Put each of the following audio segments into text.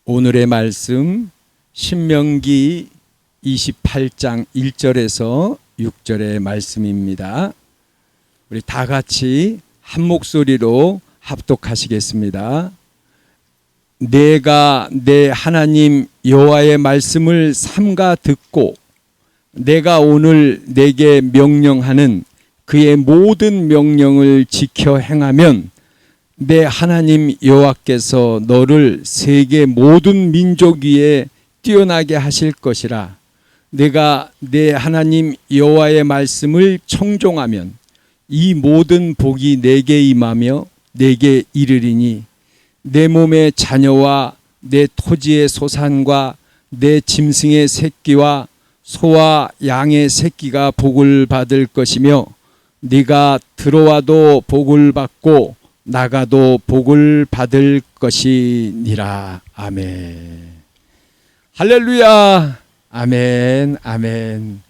오늘의 말씀 신명기 28장 1절에서 6절의 말씀입니다. 우리 다 같이 한 목소리로 합독하시겠습니다. 내가 내 하나님 여호와의 말씀을 삼가 듣고 내가 오늘 내게 명령하는 그의 모든 명령을 지켜 행하면 내 하나님 여호와께서 너를 세계 모든 민족 위에 뛰어나게 하실 것이라. 내가 내 하나님 여호와의 말씀을 청종하면 이 모든 복이 내게 임하며 내게 이르리니 내 몸의 자녀와 내 토지의 소산과 내 짐승의 새끼와 소와 양의 새끼가 복을 받을 것이며 네가 들어와도 복을 받고 나가도 복을 받을 것이니라. 아멘. 할렐루야. 아멘. 아멘.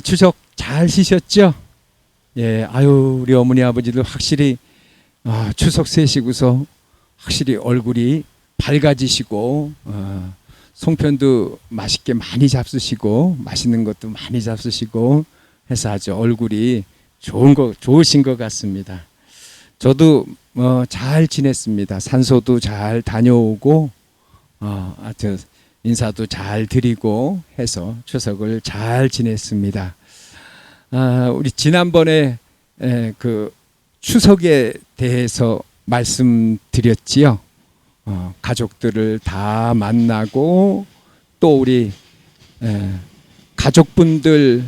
추석 잘 쉬셨죠? 예, 우리 어머니 아버지들 확실히 추석 세시고서 확실히 얼굴이 밝아지시고 송편도 맛있게 많이 잡수시고 맛있는 것도 많이 잡수시고 해서 아주 얼굴이 좋으신 것 같습니다. 저도 잘 지냈습니다. 산소도 잘 다녀오고 인사도 잘 드리고 해서 추석을 잘 지냈습니다. 우리 지난번에 그 추석에 대해서 말씀드렸지요. 가족들을 다 만나고 또 우리 가족분들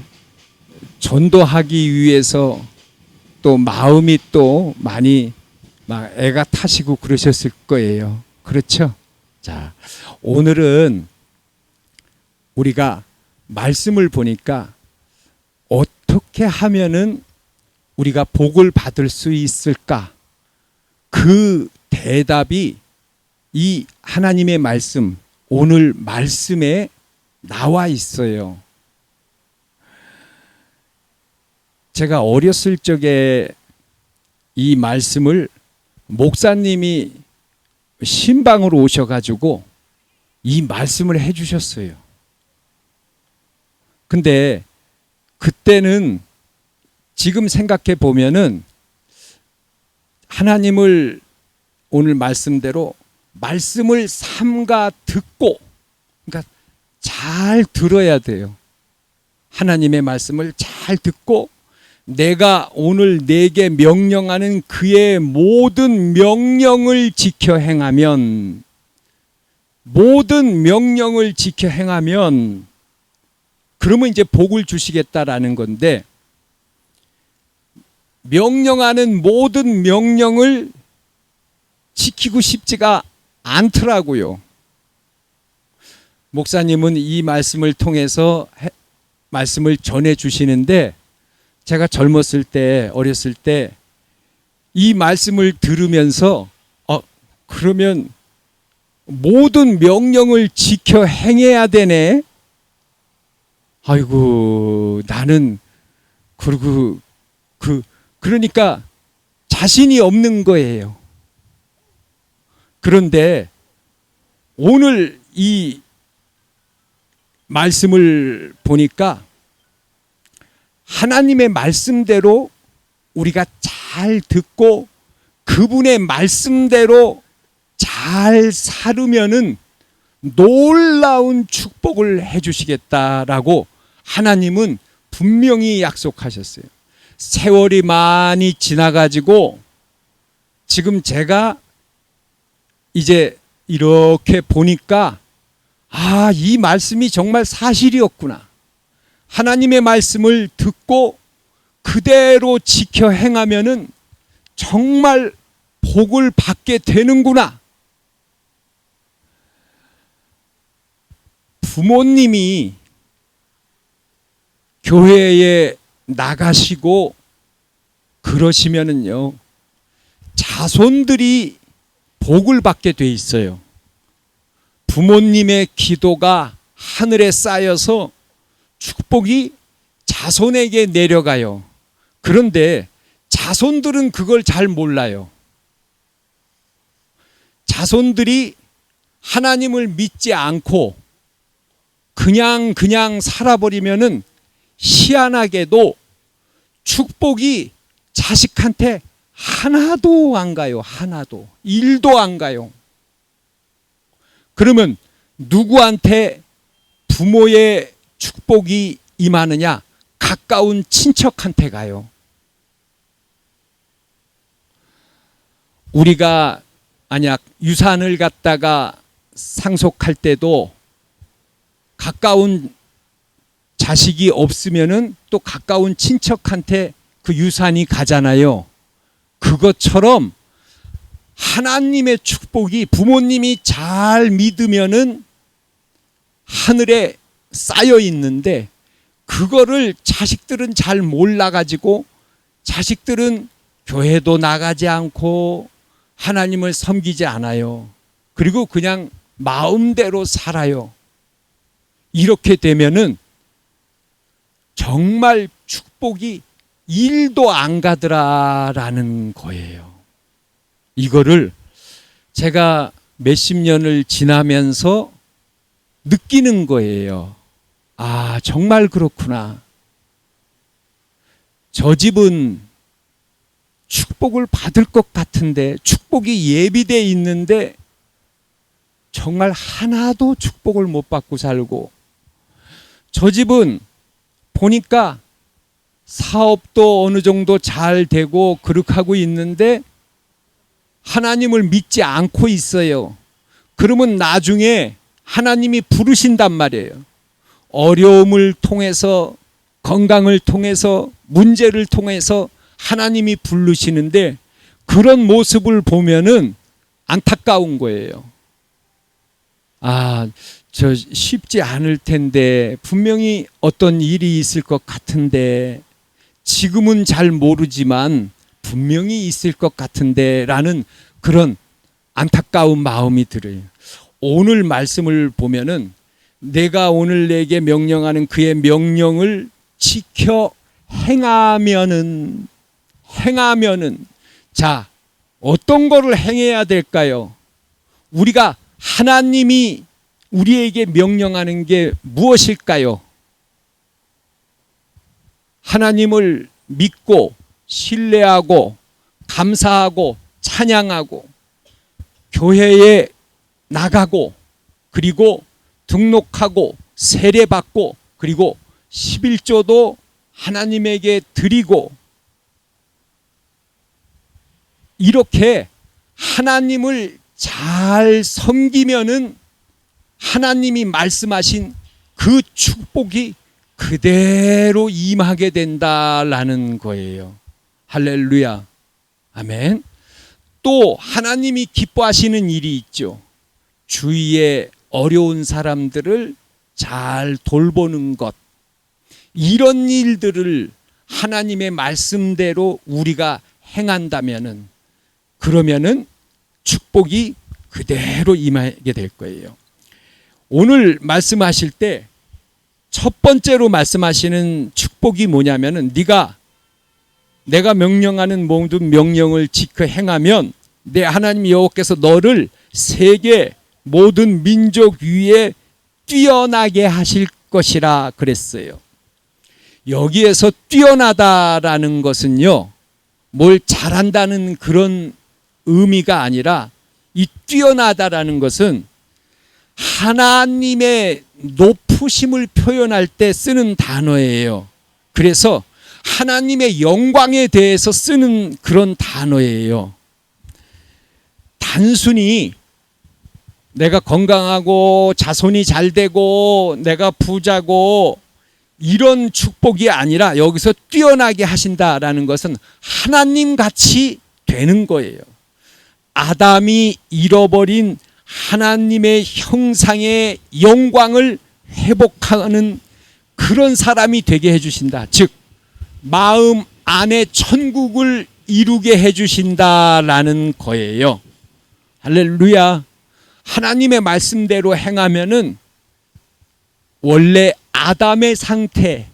전도하기 위해서 또 마음이 또 많이 막 애가 타시고 그러셨을 거예요. 그렇죠? 자, 오늘은 우리가 말씀을 보니까 어떻게 하면은 우리가 복을 받을 수 있을까? 그 대답이 이 하나님의 말씀, 오늘 말씀에 나와 있어요. 제가 어렸을 적에 이 말씀을 목사님이 신방으로 오셔가지고 이 말씀을 해주셨어요. 근데 그때는 지금 생각해 보면은 하나님을 오늘 말씀대로 말씀을 삼가 듣고, 그러니까 잘 들어야 돼요. 하나님의 말씀을 잘 듣고 내가 오늘 내게 명령하는 그의 모든 명령을 지켜 행하면, 모든 명령을 지켜 행하면 그러면 이제 복을 주시겠다라는 건데, 명령하는 모든 명령을 지키고 싶지가 않더라고요. 목사님은 이 말씀을 통해서 말씀을 전해 주시는데, 제가 젊었을 때, 어렸을 때 이 말씀을 들으면서 그러면 모든 명령을 지켜 행해야 되네. 아이고, 나는 그러니까 자신이 없는 거예요. 그런데 오늘 이 말씀을 보니까 하나님의 말씀대로 우리가 잘 듣고 그분의 말씀대로 잘 살으면은 놀라운 축복을 해주시겠다라고 하나님은 분명히 약속하셨어요. 세월이 많이 지나가지고 지금 제가 이제 이렇게 보니까 이 말씀이 정말 사실이었구나. 하나님의 말씀을 듣고 그대로 지켜 행하면은 정말 복을 받게 되는구나. 부모님이 교회에 나가시고 그러시면은요, 자손들이 복을 받게 돼 있어요. 부모님의 기도가 하늘에 쌓여서 축복이 자손에게 내려가요. 그런데 자손들은 그걸 잘 몰라요. 자손들이 하나님을 믿지 않고 그냥 살아버리면은 희한하게도 축복이 자식한테 하나도 안 가요. 하나도. 1도 안 가요. 그러면 누구한테 부모의 축복이 임하느냐? 가까운 친척한테 가요. 우리가 만약 유산을 갖다가 상속할 때도 가까운 자식이 없으면은 또 가까운 친척한테 그 유산이 가잖아요. 그것처럼 하나님의 축복이 부모님이 잘 믿으면은 하늘에 쌓여 있는데 그거를 자식들은 잘 몰라가지고 자식들은 교회도 나가지 않고 하나님을 섬기지 않아요. 그리고 그냥 마음대로 살아요. 이렇게 되면은 정말 축복이 1도 안 가더라라는 거예요. 이거를 제가 몇십 년을 지나면서 느끼는 거예요. 아, 정말 그렇구나. 저 집은 축복을 받을 것 같은데, 축복이 예비되어 있는데 정말 하나도 축복을 못 받고 살고, 저 집은 보니까 사업도 어느 정도 잘 되고 그렇게 있는데 하나님을 믿지 않고 있어요. 그러면 나중에 하나님이 부르신단 말이에요. 어려움을 통해서, 건강을 통해서, 문제를 통해서 하나님이 부르시는데 그런 모습을 보면은 안타까운 거예요. 아, 저 쉽지 않을 텐데, 분명히 어떤 일이 있을 것 같은데, 지금은 잘 모르지만 분명히 있을 것 같은데 라는 그런 안타까운 마음이 들어요. 오늘 말씀을 보면은 내가 오늘 내게 명령하는 그의 명령을 지켜 행하면은 자, 어떤 거를 행해야 될까요? 우리가 하나님이 우리에게 명령하는 게 무엇일까요? 하나님을 믿고 신뢰하고 감사하고 찬양하고 교회에 나가고 그리고 등록하고 세례받고 그리고 11조도 하나님에게 드리고, 이렇게 하나님을 잘 섬기면은 하나님이 말씀하신 그 축복이 그대로 임하게 된다라는 거예요. 할렐루야. 아멘. 또 하나님이 기뻐하시는 일이 있죠. 주위에 어려운 사람들을 잘 돌보는 것. 이런 일들을 하나님의 말씀대로 우리가 행한다면은, 그러면은 축복이 그대로 임하게 될 거예요. 오늘 말씀하실 때 첫 번째로 말씀하시는 축복이 뭐냐면은, 내가 명령하는 모든 명령을 지켜 행하면 내 하나님 여호와께서 너를 세계 모든 민족 위에 뛰어나게 하실 것이라 그랬어요. 여기에서 뛰어나다라는 것은요, 뭘 잘한다는 그런 의미가 아니라, 이 뛰어나다라는 것은 하나님의 높으심을 표현할 때 쓰는 단어예요. 그래서 하나님의 영광에 대해서 쓰는 그런 단어예요. 단순히 내가 건강하고 자손이 잘 되고 내가 부자고 이런 축복이 아니라, 여기서 뛰어나게 하신다라는 것은 하나님 같이 되는 거예요. 아담이 잃어버린 하나님의 형상의 영광을 회복하는 그런 사람이 되게 해주신다. 즉 마음 안에 천국을 이루게 해주신다라는 거예요. 할렐루야. 하나님의 말씀대로 행하면은 원래 아담의 상태,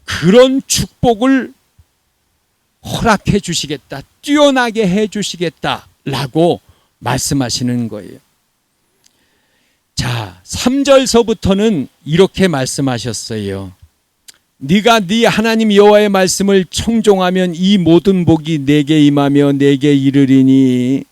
그런 축복을 허락해 주시겠다, 뛰어나게 해 주시겠다라고 말씀하시는 거예요. 자, 3절서부터는 이렇게 말씀하셨어요. 네가 네 하나님 여호와의 말씀을 청종하면 이 모든 복이 내게 임하며 내게 이르리니.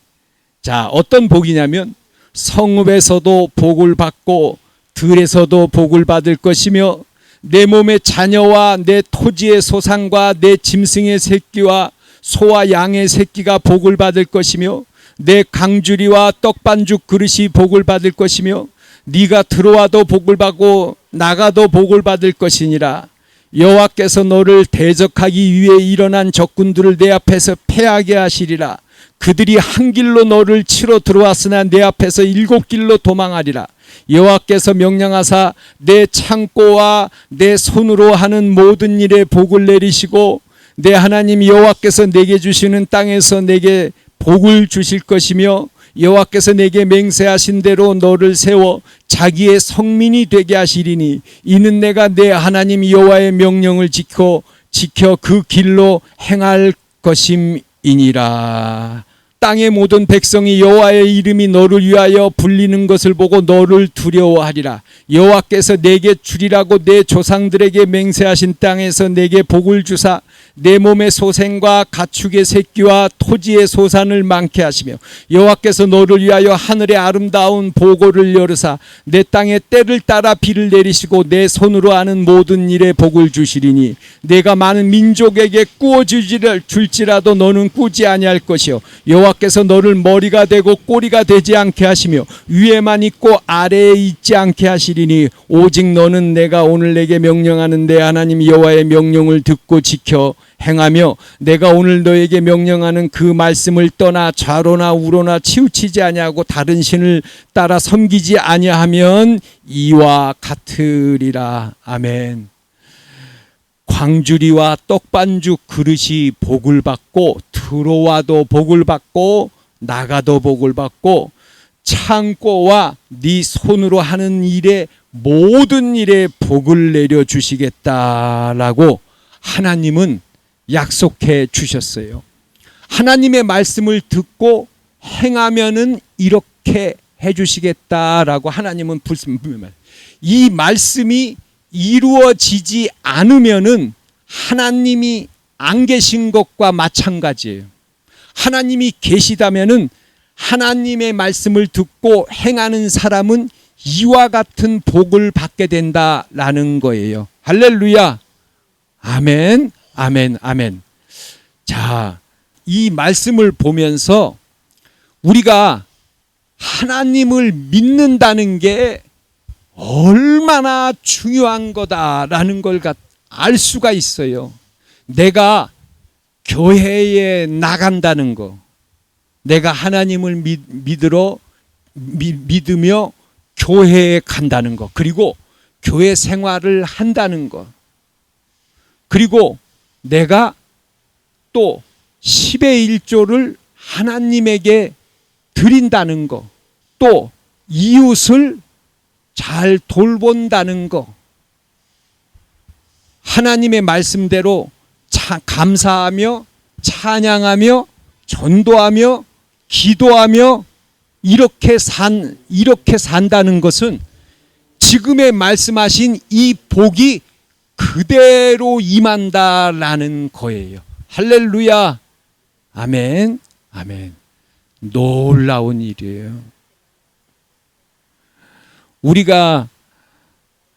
자, 어떤 복이냐면 성읍에서도 복을 받고 들에서도 복을 받을 것이며 내 몸의 자녀와 내 토지의 소산과 내 짐승의 새끼와 소와 양의 새끼가 복을 받을 것이며 내 강주리와 떡반죽 그릇이 복을 받을 것이며 네가 들어와도 복을 받고 나가도 복을 받을 것이니라. 여호와께서 너를 대적하기 위해 일어난 적군들을 내 앞에서 패하게 하시리라. 그들이 한 길로 너를 치러 들어왔으나 내 앞에서 7길로 도망하리라. 여호와께서 명령하사 내 창고와 내 손으로 하는 모든 일에 복을 내리시고 내 하나님 여호와께서 내게 주시는 땅에서 내게 복을 주실 것이며 여호와께서 내게 맹세하신 대로 너를 세워 자기의 성민이 되게 하시리니 이는 내가 내 하나님 여호와의 명령을 지켜 그 길로 행할 것임이니라. 땅의 모든 백성이 여호와의 이름이 너를 위하여 불리는 것을 보고 너를 두려워하리라. 여호와께서 내게 주리라고 내 조상들에게 맹세하신 땅에서 내게 복을 주사 내 몸의 소생과 가축의 새끼와 토지의 소산을 많게 하시며 여호와께서 너를 위하여 하늘의 아름다운 보고를 열으사 내 땅에 때를 따라 비를 내리시고 내 손으로 하는 모든 일에 복을 주시리니 내가 많은 민족에게 꾸어 줄지라도 너는 꾸지 아니할 것이요 여호와께서 너를 머리가 되고 꼬리가 되지 않게 하시며 위에만 있고 아래에 있지 않게 하시리니 오직 너는 내가 오늘 내게 명령하는 내 하나님 여호와의 명령을 듣고 지켜 행하며 내가 오늘 너에게 명령하는 그 말씀을 떠나 좌로나 우로나 치우치지 아니하고 다른 신을 따라 섬기지 아니하면 이와 같으리라. 아멘. 광주리와 떡반죽 그릇이 복을 받고 들어와도 복을 받고 나가도 복을 받고 창고와 네 손으로 하는 일에 모든 일에 복을 내려 주시겠다라고 하나님은 약속해 주셨어요. 하나님의 말씀을 듣고 행하면은 이렇게 해 주시겠다라고 하나님은 이 말씀이 이루어지지 않으면은 하나님이 안 계신 것과 마찬가지예요. 하나님이 계시다면은 하나님의 말씀을 듣고 행하는 사람은 이와 같은 복을 받게 된다라는 거예요. 할렐루야. 아멘. 아멘. 아멘. 자, 이 말씀을 보면서 우리가 하나님을 믿는다는 게 얼마나 중요한 거다라는 걸 알 수가 있어요. 내가 교회에 나간다는 거, 내가 하나님을 믿으며 교회에 간다는 거, 그리고 교회 생활을 한다는 거, 그리고 내가 또 10의 1조를 하나님에게 드린다는 거, 또 이웃을 잘 돌본다는 거, 하나님의 말씀대로 감사하며 찬양하며 전도하며 기도하며 이렇게 산다는 것은 지금의 말씀하신 이 복이 그대로 임한다라는 거예요. 할렐루야. 아멘. 아멘. 놀라운 일이에요. 우리가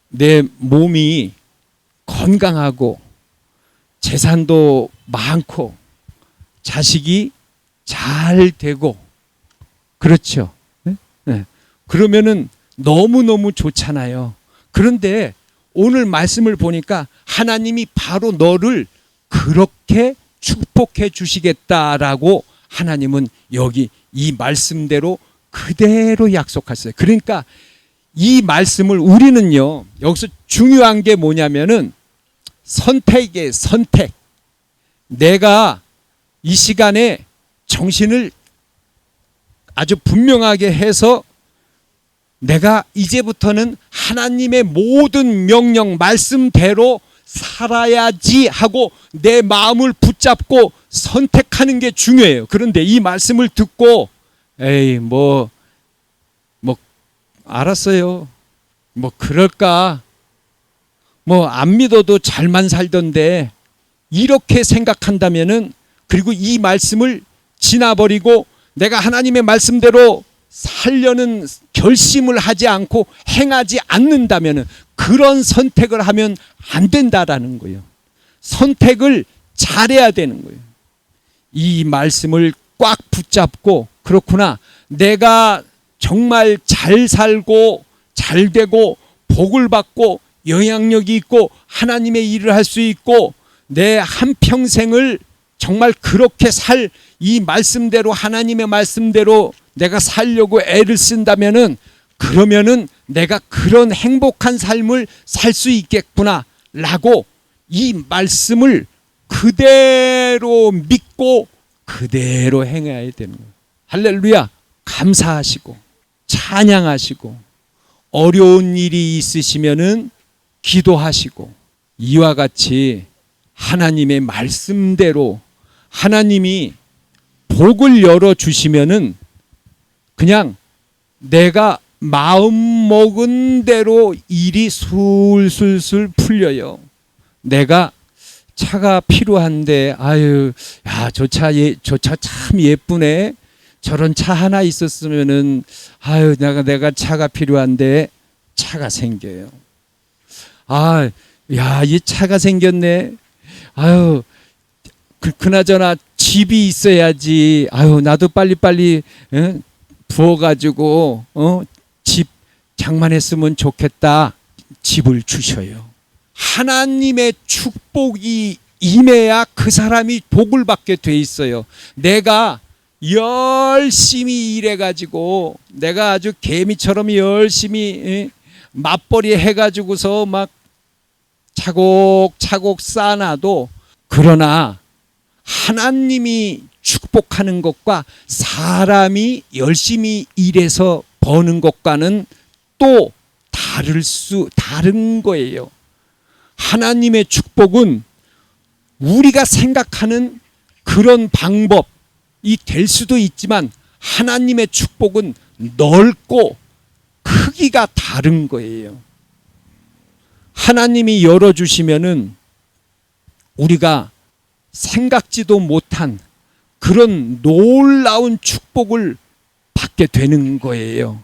내 몸이 건강하고 재산도 많고 자식이 잘 되고 그렇죠. 네? 네. 그러면은 너무너무 좋잖아요. 그런데 오늘 말씀을 보니까 하나님이 바로 너를 그렇게 축복해 주시겠다라고 하나님은 여기 이 말씀대로 그대로 약속하셨어요. 그러니까 이 말씀을 우리는요, 여기서 중요한 게 뭐냐면은 선택이에요. 선택. 내가 이 시간에 정신을 아주 분명하게 해서 내가 이제부터는 하나님의 모든 명령 말씀대로 살아야지 하고 내 마음을 붙잡고 선택하는 게 중요해요. 그런데 이 말씀을 듣고 에이 알았어요. 뭐 그럴까? 뭐 안 믿어도 잘만 살던데, 이렇게 생각한다면은, 그리고 이 말씀을 지나버리고 내가 하나님의 말씀대로 살려는 결심을 하지 않고 행하지 않는다면은, 그런 선택을 하면 안 된다라는 거예요. 선택을 잘해야 되는 거예요. 이 말씀을 꽉 붙잡고, 그렇구나, 내가 정말 잘 살고 잘 되고 복을 받고 영향력이 있고 하나님의 일을 할 수 있고 내 한평생을 정말 그렇게 이 말씀대로, 하나님의 말씀대로 내가 살려고 애를 쓴다면은, 그러면은 내가 그런 행복한 삶을 살 수 있겠구나 라고 이 말씀을 그대로 믿고 그대로 행해야 되는 거예요. 할렐루야. 감사하시고 찬양하시고, 어려운 일이 있으시면은 기도하시고, 이와 같이 하나님의 말씀대로 하나님이 복을 열어 주시면은 그냥 내가 마음 먹은 대로 일이 술술술 풀려요. 내가 차가 필요한데, 아유, 야, 저 차 참 예쁘네. 저런 차 하나 있었으면은, 아유, 내가 차가 필요한데, 차가 생겨요. 아, 야, 이 차가 생겼네. 아유, 그나저나 집이 있어야지. 아유, 나도 빨리빨리 부어가지고 집 장만했으면 좋겠다. 집을 주셔요. 하나님의 축복이 임해야 그 사람이 복을 받게 돼 있어요. 내가 열심히 일해가지고, 내가 아주 개미처럼 열심히 맞벌이 해가지고서 막 차곡차곡 쌓아놔도, 그러나 하나님이 축복하는 것과 사람이 열심히 일해서 버는 것과는 또 다른 거예요. 하나님의 축복은 우리가 생각하는 그런 방법이 될 수도 있지만, 하나님의 축복은 넓고 크기가 다른 거예요. 하나님이 열어주시면은 우리가 생각지도 못한 그런 놀라운 축복을 받게 되는 거예요.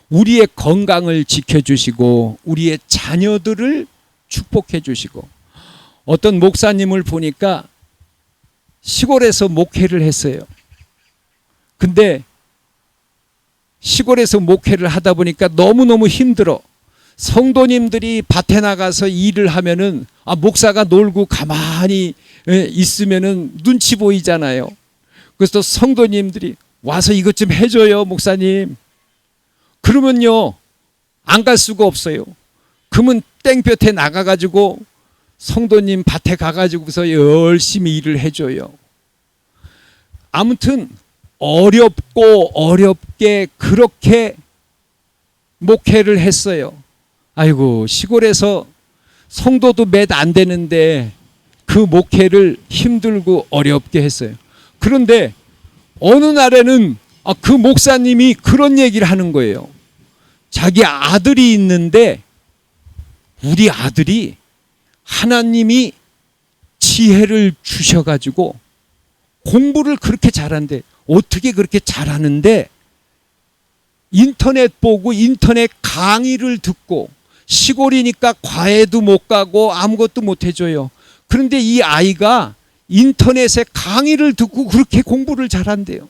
우리의 건강을 지켜주시고 우리의 자녀들을 축복해 주시고, 어떤 목사님을 보니까 시골에서 목회를 했어요. 근데 시골에서 목회를 하다 보니까 너무너무 힘들어. 성도님들이 밭에 나가서 일을 하면은, 목사가 놀고 가만히 있으면은 눈치 보이잖아요. 그래서 성도님들이 와서 이것 좀 해줘요, 목사님. 그러면요, 안 갈 수가 없어요. 그러면 땡볕에 나가가지고 성도님 밭에 가가지고서 열심히 일을 해줘요. 아무튼 어렵고 어렵게 그렇게 목회를 했어요. 아이고, 시골에서 성도도 몇 안 되는데 그 목회를 힘들고 어렵게 했어요. 그런데 어느 날에는 그 목사님이 그런 얘기를 하는 거예요. 자기 아들이 있는데, 우리 아들이 하나님이 지혜를 주셔가지고 공부를 그렇게 잘한대. 어떻게 그렇게 잘하는데, 인터넷 보고 인터넷 강의를 듣고, 시골이니까 과외도 못 가고 아무것도 못 해줘요. 그런데 이 아이가 인터넷에 강의를 듣고 그렇게 공부를 잘한대요.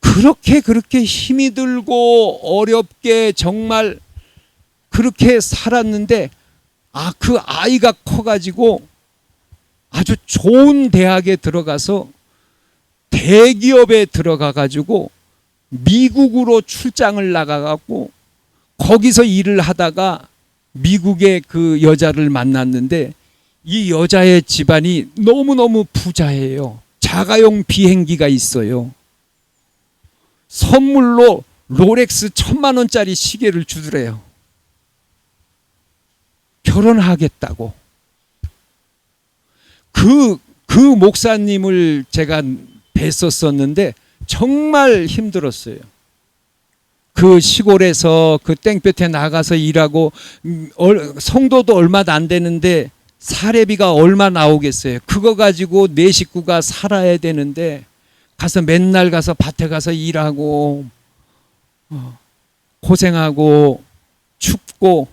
그렇게 힘이 들고 어렵게 정말 그렇게 살았는데, 그 아이가 커가지고 아주 좋은 대학에 들어가서 대기업에 들어가가지고 미국으로 출장을 나가갖고 거기서 일을 하다가 미국의 그 여자를 만났는데, 이 여자의 집안이 너무너무 부자예요. 자가용 비행기가 있어요. 선물로 롤렉스 1,000만 원짜리 시계를 주더래요. 결혼하겠다고. 그 목사님을 제가 뵀었었는데 정말 힘들었어요. 그 시골에서 그 땡볕에 나가서 일하고 성도도 얼마 안 되는데 사례비가 얼마 나오겠어요. 그거 가지고 내 식구가 살아야 되는데 가서 맨날 가서 밭에 가서 일하고 고생하고 춥고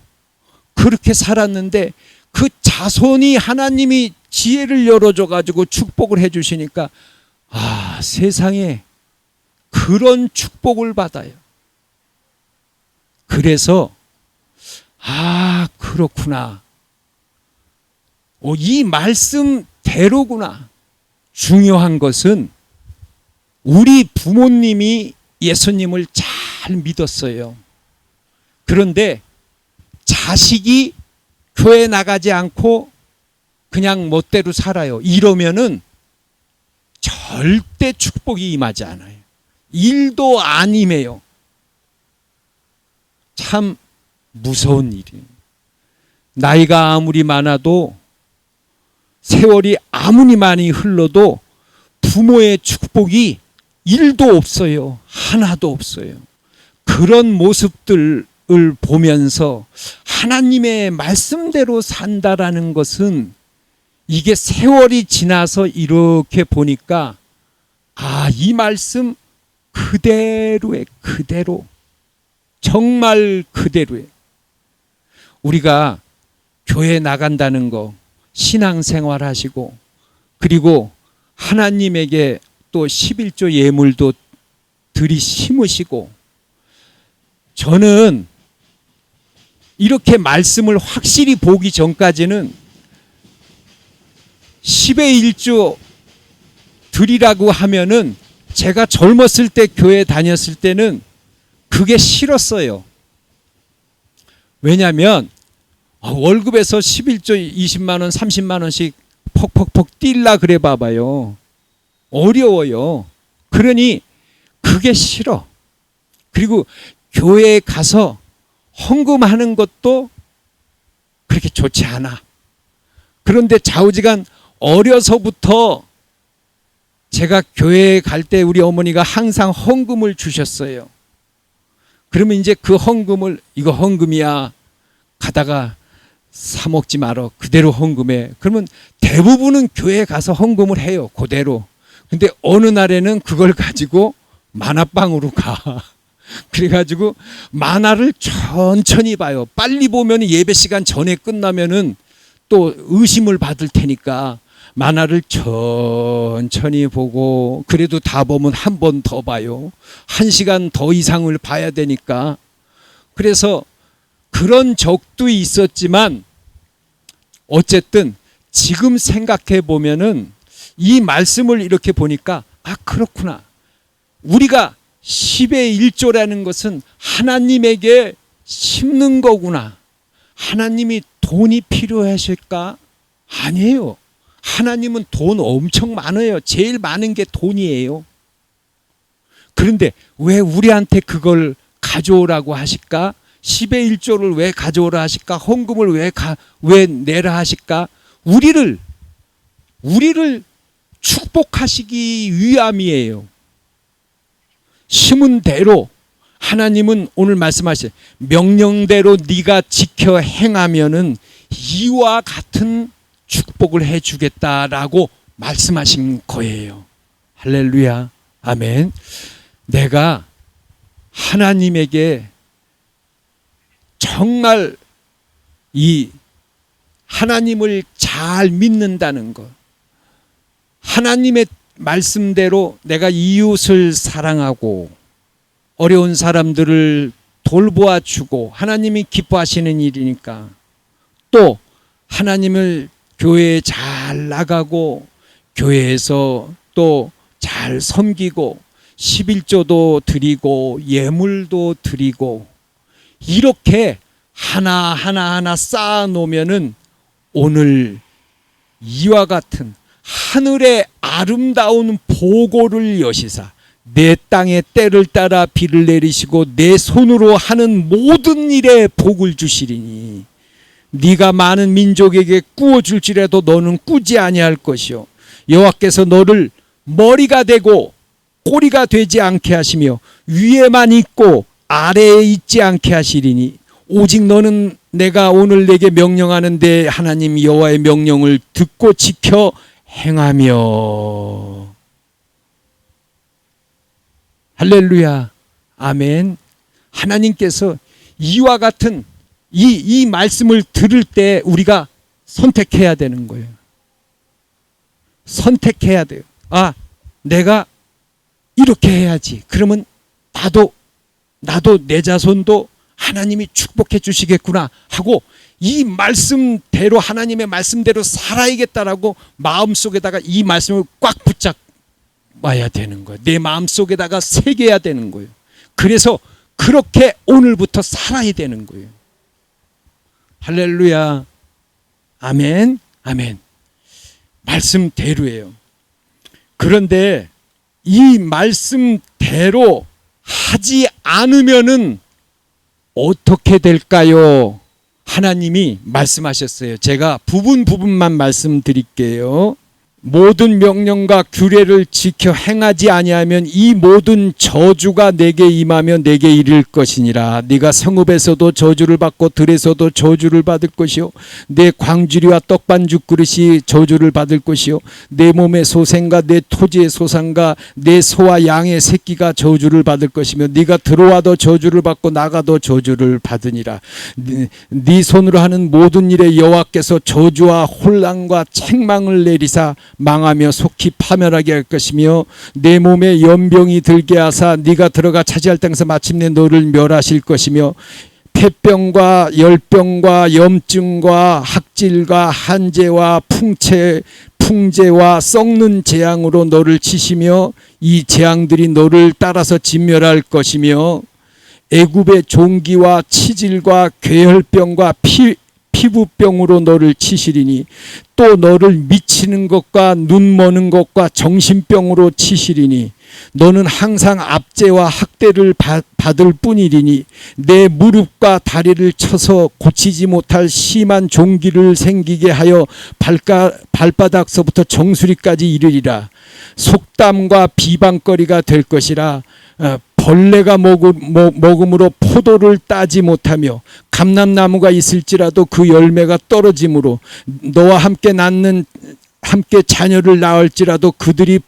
그렇게 살았는데 그 자손이 하나님이 지혜를 열어줘 가지고 축복을 해 주시니까 세상에 그런 축복을 받아요. 그래서 그렇구나. 이 말씀대로구나. 중요한 것은 우리 부모님이 예수님을 잘 믿었어요. 그런데 자식이 교회 나가지 않고 그냥 멋대로 살아요. 이러면은 절대 축복이 임하지 않아요. 일도 안 임해요. 참 무서운 일이에요. 나이가 아무리 많아도 세월이 아무리 많이 흘러도 부모의 축복이 일도 없어요. 하나도 없어요. 그런 모습들을 보면서 하나님의 말씀대로 산다라는 것은 이게 세월이 지나서 이렇게 보니까 이 말씀 그대로에 그대로 정말 그대로에 우리가 교회 나간다는 거 신앙생활 하시고 그리고 하나님에게 또 11조 예물도 심으시고 저는 이렇게 말씀을 확실히 보기 전까지는 10의 1조 드리라고 하면은 제가 젊었을 때 교회 다녔을 때는 그게 싫었어요. 왜냐하면 월급에서 11조 20만 원 30만 원씩 퍽퍽퍽 뛸라 그래 봐봐요. 어려워요. 그러니 그게 싫어. 그리고 교회에 가서 헌금하는 것도 그렇게 좋지 않아. 그런데 좌우지간 어려서부터 제가 교회에 갈 때 우리 어머니가 항상 헌금을 주셨어요. 그러면 이제 그 헌금을 이거 헌금이야 가다가 사 먹지 말어 그대로 헌금해. 그러면 대부분은 교회에 가서 헌금을 해요. 그대로. 근데 어느 날에는 그걸 가지고 만화방으로 가. 그래가지고 만화를 천천히 봐요. 빨리 보면 예배 시간 전에 끝나면은 또 의심을 받을 테니까 만화를 천천히 보고 그래도 다 보면 한 번 더 봐요. 1시간 더 이상을 봐야 되니까. 그래서 그런 적도 있었지만 어쨌든 지금 생각해 보면은 이 말씀을 이렇게 보니까 그렇구나. 우리가 10의 1조라는 것은 하나님에게 심는 거구나. 하나님이 돈이 필요하실까? 아니에요. 하나님은 돈 엄청 많아요. 제일 많은 게 돈이에요. 그런데 왜 우리한테 그걸 가져오라고 하실까? 10의 1조를 왜 가져오라 하실까? 헌금을 왜 내라 하실까? 우리를 축복하시기 위함이에요. 심은 대로 하나님은 오늘 말씀하신 명령대로 네가 지켜 행하면은 이와 같은 축복을 해주겠다라고 말씀하신 거예요. 할렐루야. 아멘. 내가 하나님에게 정말 이 하나님을 잘 믿는다는 것, 하나님의 말씀대로 내가 이웃을 사랑하고 어려운 사람들을 돌보아 주고 하나님이 기뻐하시는 일이니까 또 하나님을 교회에 잘 나가고 교회에서 또 잘 섬기고 11조도 드리고 예물도 드리고 이렇게 하나하나 쌓아 놓으면은 오늘 이와 같은 하늘의 아름다운 보고를 여시사 내 땅에 때를 따라 비를 내리시고 내 손으로 하는 모든 일에 복을 주시리니 네가 많은 민족에게 꾸어줄지라도 너는 꾸지 아니할 것이요 여호와께서 너를 머리가 되고 꼬리가 되지 않게 하시며 위에만 있고 아래에 있지 않게 하시리니 오직 너는 내가 오늘 내게 명령하는데 하나님 여호와의 명령을 듣고 지켜 행하며. 할렐루야. 아멘. 하나님께서 이와 같은 이 말씀을 들을 때 우리가 선택해야 되는 거예요. 선택해야 돼요. 아, 내가 이렇게 해야지. 그러면 나도 내 자손도 하나님이 축복해 주시겠구나 하고 이 말씀대로, 하나님의 말씀대로 살아야겠다라고 마음속에다가 이 말씀을 꽉 붙잡아야 되는 거예요. 내 마음속에다가 새겨야 되는 거예요. 그래서 그렇게 오늘부터 살아야 되는 거예요. 할렐루야. 아멘. 아멘. 말씀대로예요. 그런데 이 말씀대로 하지 않으면은 어떻게 될까요? 하나님이 말씀하셨어요. 제가 부분만 말씀드릴게요. 모든 명령과 규례를 지켜 행하지 아니하면 이 모든 저주가 내게 임하며 내게 이를 것이니라. 네가 성읍에서도 저주를 받고 들에서도 저주를 받을 것이요 내 광주리와 떡반죽 그릇이 저주를 받을 것이요 내 몸의 소생과 내 토지의 소산과 내 소와 양의 새끼가 저주를 받을 것이며 네가 들어와도 저주를 받고 나가도 저주를 받으니라. 네 손으로 하는 모든 일에 여호와께서 저주와 혼란과 책망을 내리사 망하며 속히 파멸하게 할 것이며 내 몸에 연병이 들게 하사 네가 들어가 차지할 땅에서 마침내 너를 멸하실 것이며 폐병과 열병과 염증과 학질과 한재와 풍재와 썩는 재앙으로 너를 치시며 이 재앙들이 너를 따라서 진멸할 것이며 애굽의 종기와 치질과 괴혈병과 피부병으로 너를 치시리니 또 너를 미치는 것과 눈 머는 것과 정신병으로 치시리니 너는 항상 압제와 학대를 받을 뿐이리니 내 무릎과 다리를 쳐서 고치지 못할 심한 종기를 생기게 하여 발바닥서부터 정수리까지 이르리라. 속담과 비방거리가 될 것이라. 벌레가 먹음으로 포도를 따지 못하며 감람나무가 있을지라도 그 열매가 떨어지므로 너와 함께 자녀를 낳을지라도 그들이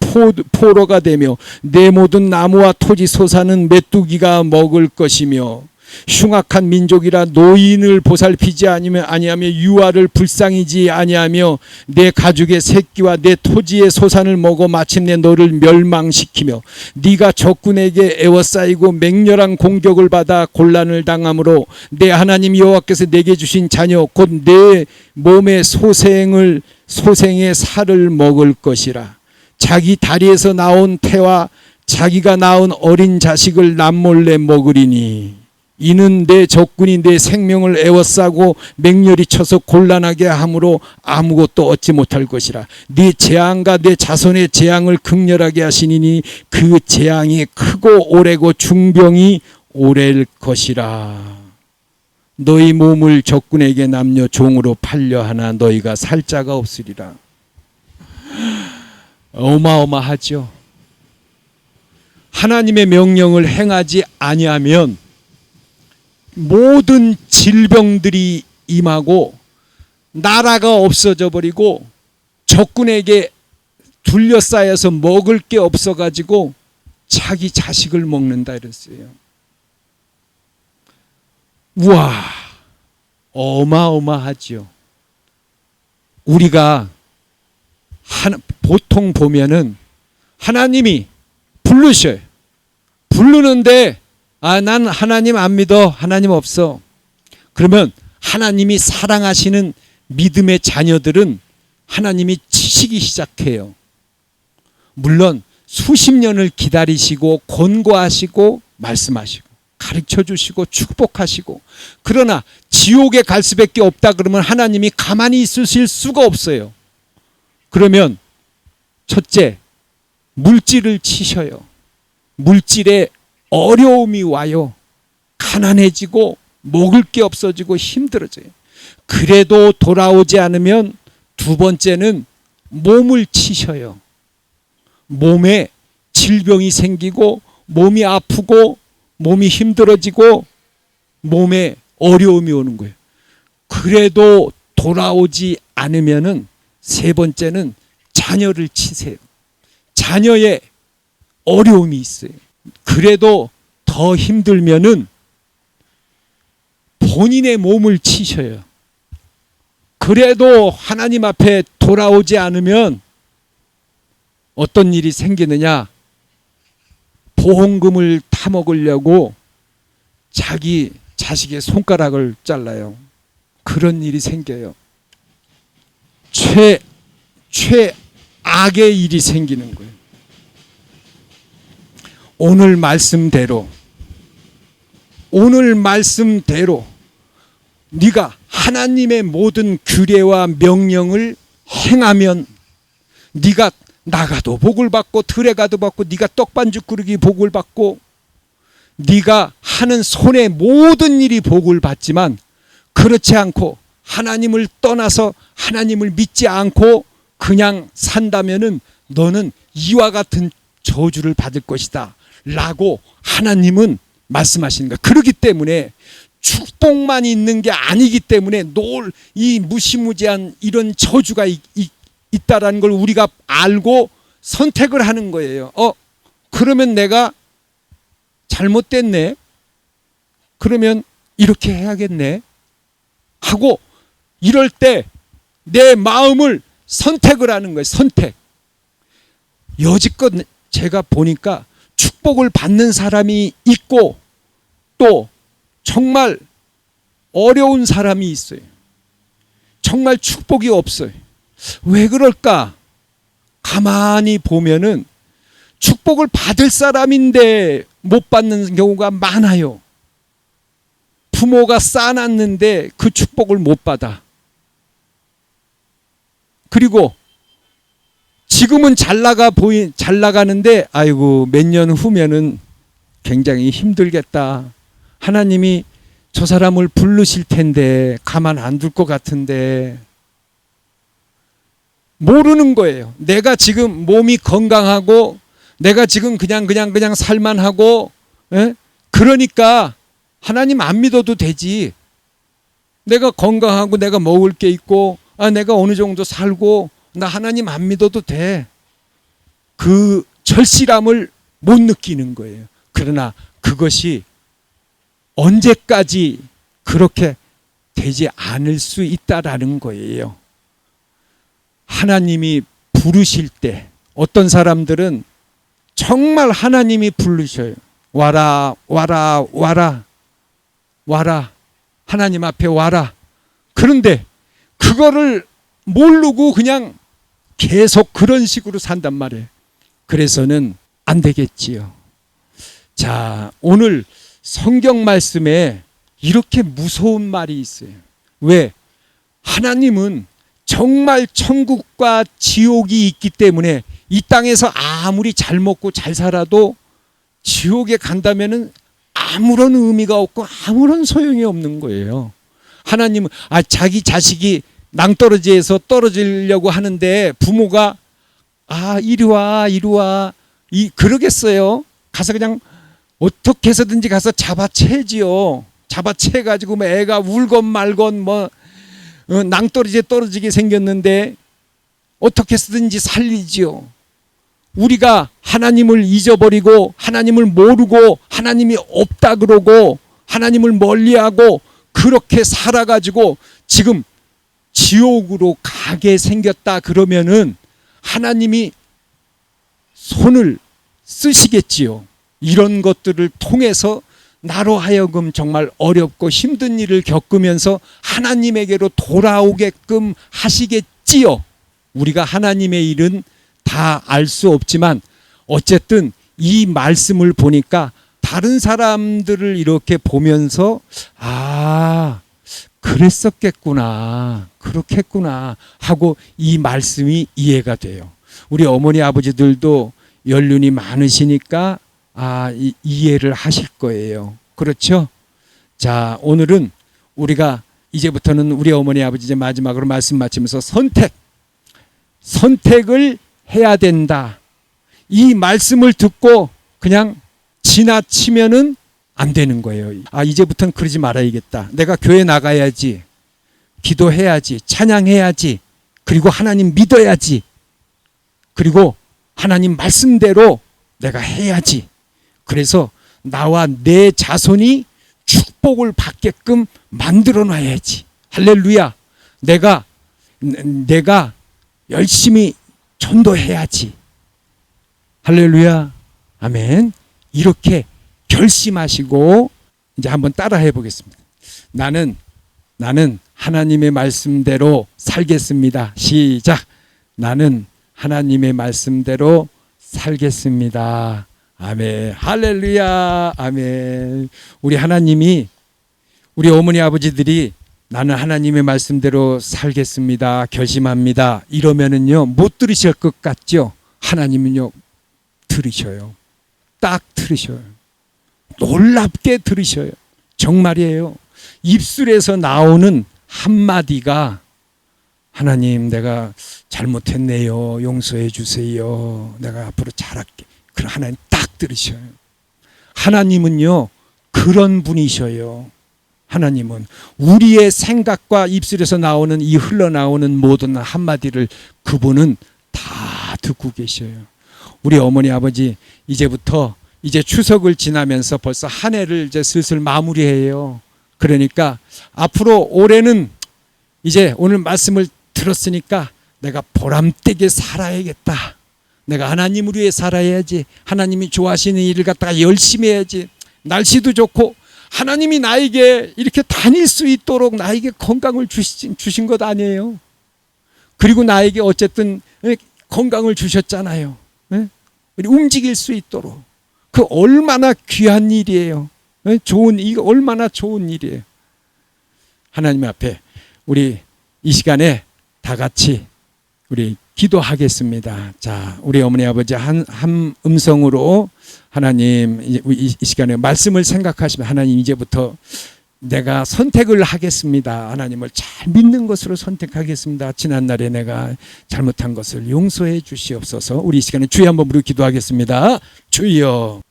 포로가 되며 내 모든 나무와 토지 소사는 메뚜기가 먹을 것이며 흉악한 민족이라 노인을 보살피지 아니하며 유아를 불쌍히지 아니하며 내 가죽의 새끼와 내 토지의 소산을 먹어 마침내 너를 멸망시키며 네가 적군에게 애워싸이고 맹렬한 공격을 받아 곤란을 당하므로 내 하나님 여호와께서 내게 주신 자녀 곧 내 몸의 소생의 살을 먹을 것이라. 자기 다리에서 나온 태와 자기가 낳은 어린 자식을 남몰래 먹으리니 이는 내 적군이 내 생명을 애워싸고 맹렬히 쳐서 곤란하게 함으로 아무것도 얻지 못할 것이라. 네 재앙과 내 자손의 재앙을 극렬하게 하시니 그 재앙이 크고 오래고 중병이 오래일 것이라. 너희 몸을 적군에게 남겨 종으로 팔려 하나 너희가 살 자가 없으리라. 어마어마하죠. 하나님의 명령을 행하지 아니하면 모든 질병들이 임하고 나라가 없어져 버리고 적군에게 둘러싸여서 먹을 게 없어가지고 자기 자식을 먹는다 이랬어요. 우와, 어마어마하죠. 우리가 보통 보면은 하나님이 부르셔요. 부르는데 난 하나님 안 믿어. 하나님 없어. 그러면 하나님이 사랑하시는 믿음의 자녀들은 하나님이 치시기 시작해요. 물론 수십 년을 기다리시고 권고하시고 말씀하시고 가르쳐 주시고 축복하시고, 그러나 지옥에 갈 수밖에 없다 그러면 하나님이 가만히 있으실 수가 없어요. 그러면 첫째, 물질을 치셔요. 물질에 어려움이 와요. 가난해지고 먹을 게 없어지고 힘들어져요. 그래도 돌아오지 않으면 두 번째는 몸을 치셔요. 몸에 질병이 생기고 몸이 아프고 몸이 힘들어지고 몸에 어려움이 오는 거예요. 그래도 돌아오지 않으면은 세 번째는 자녀를 치세요. 자녀의 어려움이 있어요. 그래도 더 힘들면은 본인의 몸을 치셔요. 그래도 하나님 앞에 돌아오지 않으면 어떤 일이 생기느냐? 보험금을 타먹으려고 자기 자식의 손가락을 잘라요. 그런 일이 생겨요. 최악의 일이 생기는 거예요. 오늘 말씀대로 네가 하나님의 모든 규례와 명령을 행하면 네가 나가도 복을 받고 들에 가도 받고 네가 떡반죽 그릇이 복을 받고 네가 하는 손의 모든 일이 복을 받지만 그렇지 않고 하나님을 떠나서 하나님을 믿지 않고 그냥 산다면은 너는 이와 같은 저주를 받을 것이다 라고 하나님은 말씀하시는 거야. 그렇기 때문에 축복만 있는 게 아니기 때문에 이 무시무지한 이런 저주가 있다라는 걸 우리가 알고 선택을 하는 거예요. 그러면 내가 잘못됐네. 그러면 이렇게 해야겠네. 하고 이럴 때 내 마음을 선택을 하는 거예요. 선택. 여지껏 제가 보니까 축복을 받는 사람이 있고 또 정말 어려운 사람이 있어요. 정말 축복이 없어요. 왜 그럴까? 가만히 보면은 축복을 받을 사람인데 못 받는 경우가 많아요. 부모가 쌓아놨는데 그 축복을 못 받아. 그리고 지금은 잘 나가는데 아이고 몇 년 후면은 굉장히 힘들겠다. 하나님이 저 사람을 부르실 텐데 가만 안 둘 것 같은데 모르는 거예요. 내가 지금 몸이 건강하고 내가 지금 그냥 살만하고 그러니까 하나님 안 믿어도 되지. 내가 건강하고 내가 먹을 게 있고 내가 어느 정도 살고 나 하나님 안 믿어도 돼. 그 절실함을 못 느끼는 거예요. 그러나 그것이 언제까지 그렇게 되지 않을 수 있다라는 거예요. 하나님이 부르실 때 어떤 사람들은 정말 하나님이 부르셔요. 와라 와라 와라 와라 하나님 앞에 와라. 그런데 그거를 모르고 그냥 계속 그런 식으로 산단 말이에요. 그래서는 안 되겠지요. 자, 오늘 성경 말씀에 이렇게 무서운 말이 있어요. 왜? 하나님은 정말 천국과 지옥이 있기 때문에 이 땅에서 아무리 잘 먹고 잘 살아도 지옥에 간다면은 아무런 의미가 없고 아무런 소용이 없는 거예요. 하나님은 자기 자식이 낭떠러지에서 떨어지려고 하는데 부모가 이리 와 그러겠어요. 가서 그냥 어떻게 해서든지 가서 잡아채지요. 잡아채가지고 애가 울건 말건 낭떠러지에 떨어지게 생겼는데 어떻게 해서든지 살리지요. 우리가 하나님을 잊어버리고 하나님을 모르고 하나님이 없다 그러고 하나님을 멀리하고 그렇게 살아가지고 지금 지옥으로 가게 생겼다 그러면은 하나님이 손을 쓰시겠지요. 이런 것들을 통해서 나로 하여금 정말 어렵고 힘든 일을 겪으면서 하나님에게로 돌아오게끔 하시겠지요. 우리가 하나님의 일은 다 알 수 없지만 어쨌든 이 말씀을 보니까 다른 사람들을 이렇게 보면서 그랬었겠구나, 그렇겠구나 하고 이 말씀이 이해가 돼요. 우리 어머니 아버지들도 연륜이 많으시니까 이해를 하실 거예요. 그렇죠? 자, 오늘은 우리가 이제부터는 우리 어머니 아버지 이제 마지막으로 말씀 마치면서 선택을 해야 된다. 이 말씀을 듣고 그냥 지나치면은 안 되는 거예요. 이제부터는 그러지 말아야겠다. 내가 교회 나가야지, 기도해야지, 찬양해야지, 그리고 하나님 믿어야지, 그리고 하나님 말씀대로 내가 해야지. 그래서 나와 내 자손이 축복을 받게끔 만들어 놔야지. 할렐루야. 내가 열심히 전도해야지. 할렐루야. 아멘. 이렇게 결심하시고 이제 한번 따라해 보겠습니다. 나는 하나님의 말씀대로 살겠습니다. 시작. 나는 하나님의 말씀대로 살겠습니다. 아멘. 할렐루야. 아멘. 우리 하나님이, 우리 어머니 아버지들이 나는 하나님의 말씀대로 살겠습니다, 결심합니다, 이러면은요 못 들으실 것 같죠? 하나님은요 들으셔요. 딱 들으셔요. 놀랍게 들으셔요. 정말이에요. 입술에서 나오는 한마디가 하나님 내가 잘못했네요, 용서해 주세요, 내가 앞으로 잘할게. 그럼 하나님 딱 들으셔요. 하나님은요 그런 분이셔요. 하나님은 우리의 생각과 입술에서 나오는 이 흘러나오는 모든 한마디를 그분은 다 듣고 계셔요. 우리 어머니 아버지 이제부터 이제 추석을 지나면서 벌써 한 해를 이제 슬슬 마무리해요. 그러니까 앞으로 올해는 이제 오늘 말씀을 들었으니까 내가 보람되게 살아야겠다. 내가 하나님을 위해 살아야지. 하나님이 좋아하시는 일을 갖다가 열심히 해야지. 날씨도 좋고 하나님이 나에게 이렇게 다닐 수 있도록 나에게 건강을 주신 것 아니에요. 그리고 나에게 어쨌든 건강을 주셨잖아요. 우리 움직일 수 있도록. 그 얼마나 귀한 일이에요. 이거 얼마나 좋은 일이에요. 하나님 앞에 우리 이 시간에 다 같이 우리 기도하겠습니다. 자, 우리 어머니 아버지 한 음성으로 하나님 이 시간에 말씀을 생각하시면 하나님 이제부터 내가 선택을 하겠습니다. 하나님을 잘 믿는 것으로 선택하겠습니다. 지난날에 내가 잘못한 것을 용서해 주시옵소서. 우리 이 시간에 주여 한번 부르고 기도하겠습니다. 주여.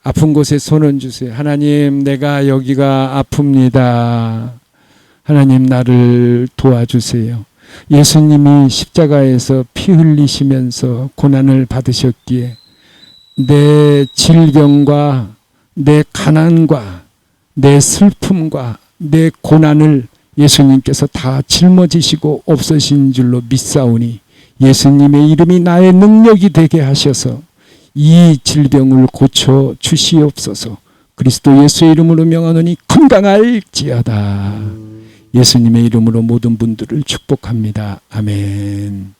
아픈 곳에 손을 주세요. 하나님 내가 여기가 아픕니다. 하나님 나를 도와주세요. 예수님이 십자가에서 피 흘리시면서 고난을 받으셨기에 내 질병과 내 가난과 내 슬픔과 내 고난을 예수님께서 다 짊어지시고 없으신 줄로 믿사오니 예수님의 이름이 나의 능력이 되게 하셔서 이 질병을 고쳐 주시옵소서. 그리스도 예수의 이름으로 명하노니 건강할지어다. 예수님의 이름으로 모든 분들을 축복합니다. 아멘.